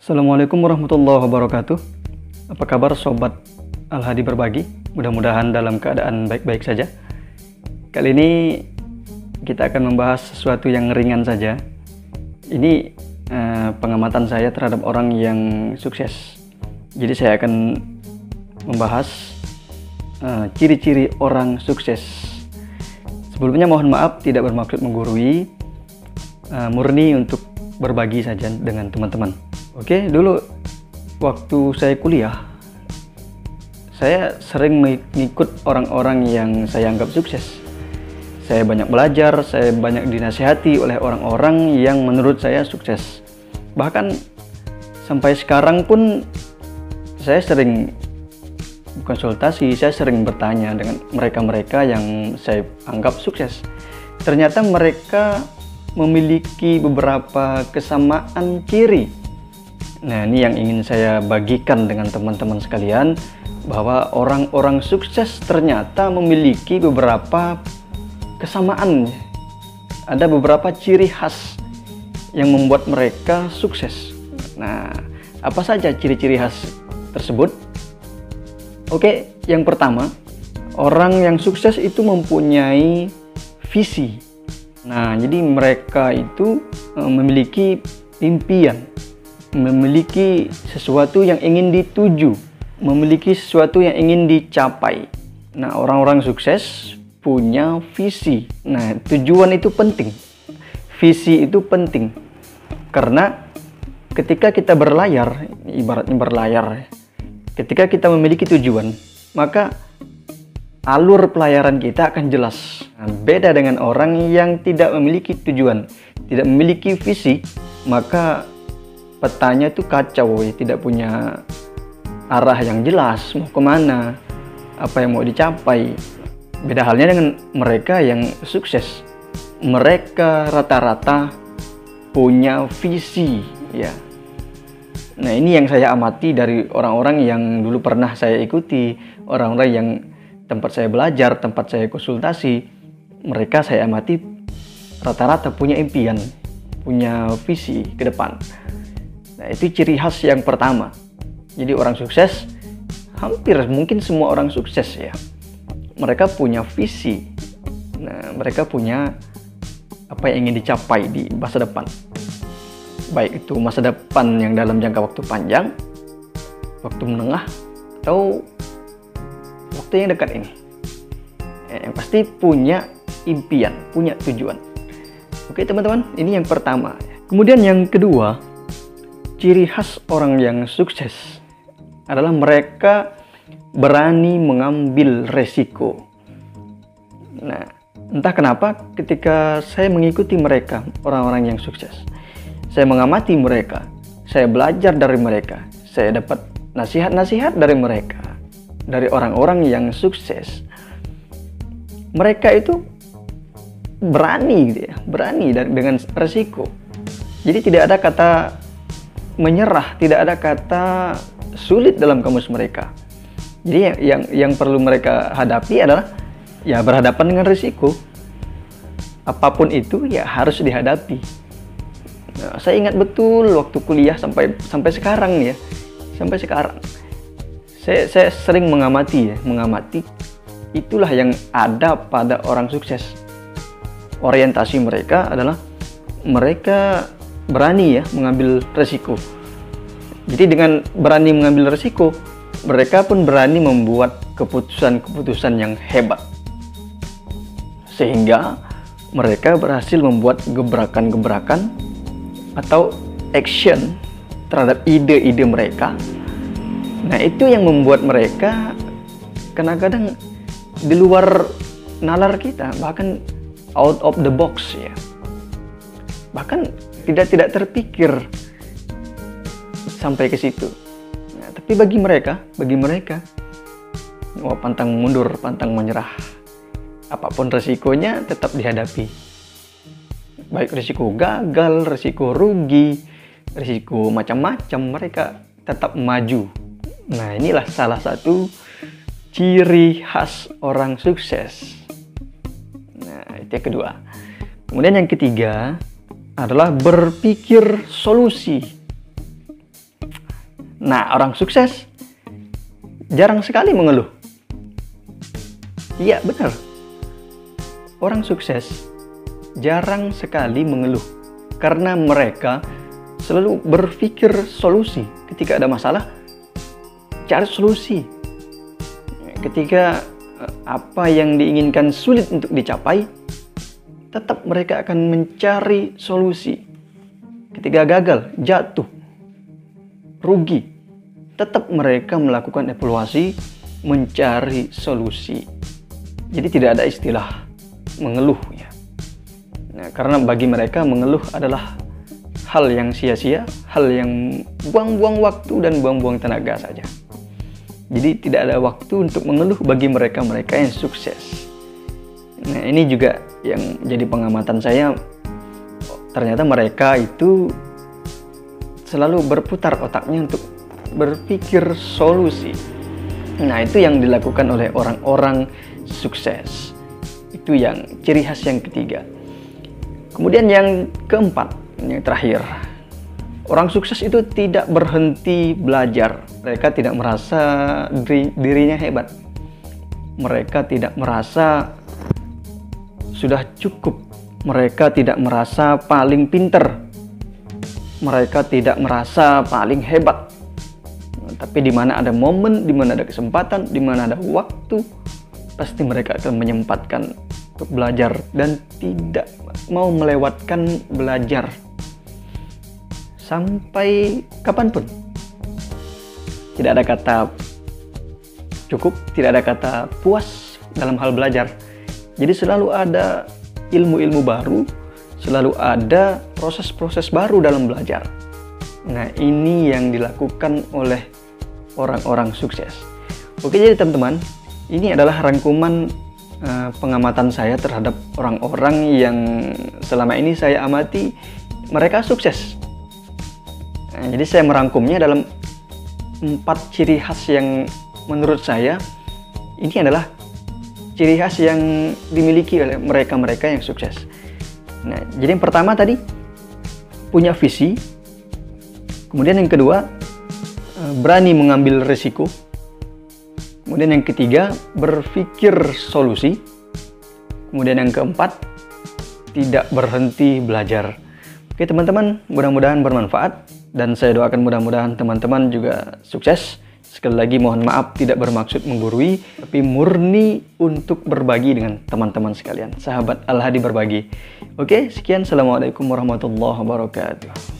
Assalamualaikum warahmatullahi wabarakatuh. Apa kabar sobat Al-Hadi Berbagi? Mudah-mudahan dalam keadaan baik-baik saja. Kali ini kita akan membahas sesuatu yang ringan saja. Ini pengamatan saya terhadap orang yang sukses. Jadi saya akan membahas ciri-ciri orang sukses. Sebelumnya mohon maaf, tidak bermaksud menggurui, murni untuk berbagi saja dengan teman-teman. Oke, dulu waktu saya kuliah, saya sering mengikut orang-orang yang saya anggap sukses. Saya banyak belajar, saya banyak dinasihati oleh orang-orang yang menurut saya sukses. Bahkan sampai sekarang pun saya sering konsultasi, saya sering bertanya dengan mereka-mereka yang saya anggap sukses. Ternyata mereka memiliki beberapa kesamaan ciri. Nah, ini yang ingin saya bagikan dengan teman-teman sekalian, bahwa orang-orang sukses ternyata memiliki beberapa kesamaan. Ada beberapa ciri khas yang membuat mereka sukses. Nah, apa saja ciri-ciri khas tersebut? Oke, yang pertama, orang yang sukses itu mempunyai visi. Nah, jadi mereka itu memiliki impian, memiliki sesuatu yang ingin dituju, memiliki sesuatu yang ingin dicapai. Nah, orang-orang sukses punya visi. Nah, tujuan itu penting. Visi itu penting. Karena ketika kita berlayar, ibaratnya berlayar, ketika kita memiliki tujuan, maka alur pelayaran kita akan jelas. Nah, beda dengan orang yang tidak memiliki tujuan, tidak memiliki visi, maka petanya itu kacau, tidak punya arah yang jelas, mau kemana, apa yang mau dicapai. Beda halnya dengan mereka yang sukses. Mereka rata-rata punya visi, ya. Nah, ini yang saya amati dari orang-orang yang dulu pernah saya ikuti, orang-orang yang tempat saya belajar, tempat saya konsultasi. Mereka saya amati rata-rata punya impian, punya visi ke depan. Nah, itu ciri khas yang pertama. Jadi orang sukses, hampir mungkin semua orang sukses ya, mereka punya visi. Nah, mereka punya apa yang ingin dicapai di masa depan. Baik itu masa depan yang dalam jangka waktu panjang, waktu menengah, atau waktu yang dekat ini. Yang pasti punya impian, punya tujuan. Oke teman-teman, ini yang pertama. Kemudian yang kedua, ciri khas orang yang sukses adalah mereka berani mengambil resiko. Nah, entah kenapa ketika saya mengikuti mereka, orang-orang yang sukses, saya mengamati mereka, saya belajar dari mereka, saya dapat nasihat-nasihat dari mereka, dari orang-orang yang sukses. Mereka itu berani gitu ya, berani dengan resiko. Jadi tidak ada kata menyerah, tidak ada kata sulit dalam kamus mereka. Jadi yang perlu mereka hadapi adalah ya berhadapan dengan risiko. Apapun itu ya harus dihadapi. Nah, saya ingat betul waktu kuliah sampai sekarang ya, sampai sekarang. Saya sering mengamati itulah yang ada pada orang sukses. Orientasi mereka adalah mereka berani ya mengambil resiko. Jadi dengan berani mengambil resiko, mereka pun berani membuat keputusan-keputusan yang hebat. Sehingga mereka berhasil membuat gebrakan-gebrakan atau action terhadap ide-ide mereka. Nah, itu yang membuat mereka kadang-kadang di luar nalar kita, bahkan out of the box ya. Bahkan tidak terpikir sampai ke situ. Nah, tapi bagi mereka, wah, pantang mundur, pantang menyerah. Apapun resikonya tetap dihadapi. Baik risiko gagal, risiko rugi, risiko macam-macam, mereka tetap maju. Nah, inilah salah satu ciri khas orang sukses. Nah, itu yang kedua. Kemudian yang ketiga adalah berpikir solusi. Nah, orang sukses jarang sekali mengeluh. Iya, benar. Orang sukses jarang sekali mengeluh karena mereka selalu berpikir solusi. Ketika ada masalah, cari solusi. Ketika apa yang diinginkan sulit untuk dicapai, tetap mereka akan mencari solusi. Ketika gagal, jatuh, rugi, tetap mereka melakukan evaluasi, mencari solusi. Jadi tidak ada istilah mengeluh ya. Nah, karena bagi mereka mengeluh adalah hal yang sia-sia, hal yang buang-buang waktu dan buang-buang tenaga saja. Jadi tidak ada waktu untuk mengeluh bagi mereka-mereka yang sukses. Nah, ini juga yang jadi pengamatan saya. Ternyata mereka itu selalu berputar otaknya untuk berpikir solusi. Nah, itu yang dilakukan oleh orang-orang sukses. Itu yang ciri khas yang ketiga. Kemudian yang keempat, yang terakhir. Orang sukses itu tidak berhenti belajar. Mereka tidak merasa dirinya hebat. Mereka tidak merasa sudah cukup. Mereka tidak merasa paling pinter. Mereka tidak merasa paling hebat. Tapi di mana ada momen, di mana ada kesempatan, di mana ada waktu, pasti mereka akan menyempatkan untuk belajar dan tidak mau melewatkan belajar sampai kapanpun. Tidak ada kata cukup, tidak ada kata puas dalam hal belajar. Jadi selalu ada ilmu-ilmu baru, selalu ada proses-proses baru dalam belajar. Nah, ini yang dilakukan oleh orang-orang sukses. Oke, jadi teman-teman, ini adalah rangkuman pengamatan saya terhadap orang-orang yang selama ini saya amati, mereka sukses. Nah, jadi saya merangkumnya dalam 4 ciri khas yang menurut saya ini adalah ciri khas yang dimiliki oleh mereka-mereka yang sukses. Nah, jadi yang pertama tadi punya visi. Kemudian yang kedua, berani mengambil risiko. Kemudian yang ketiga, berpikir solusi. Kemudian yang keempat, tidak berhenti belajar. Oke teman-teman, mudah-mudahan bermanfaat. Dan saya doakan mudah-mudahan teman-teman juga sukses. Sekali lagi mohon maaf tidak bermaksud menggurui, tapi murni untuk berbagi dengan teman-teman sekalian. Sahabat Al-Hadi berbagi. Oke, sekian. Assalamualaikum warahmatullahi wabarakatuh.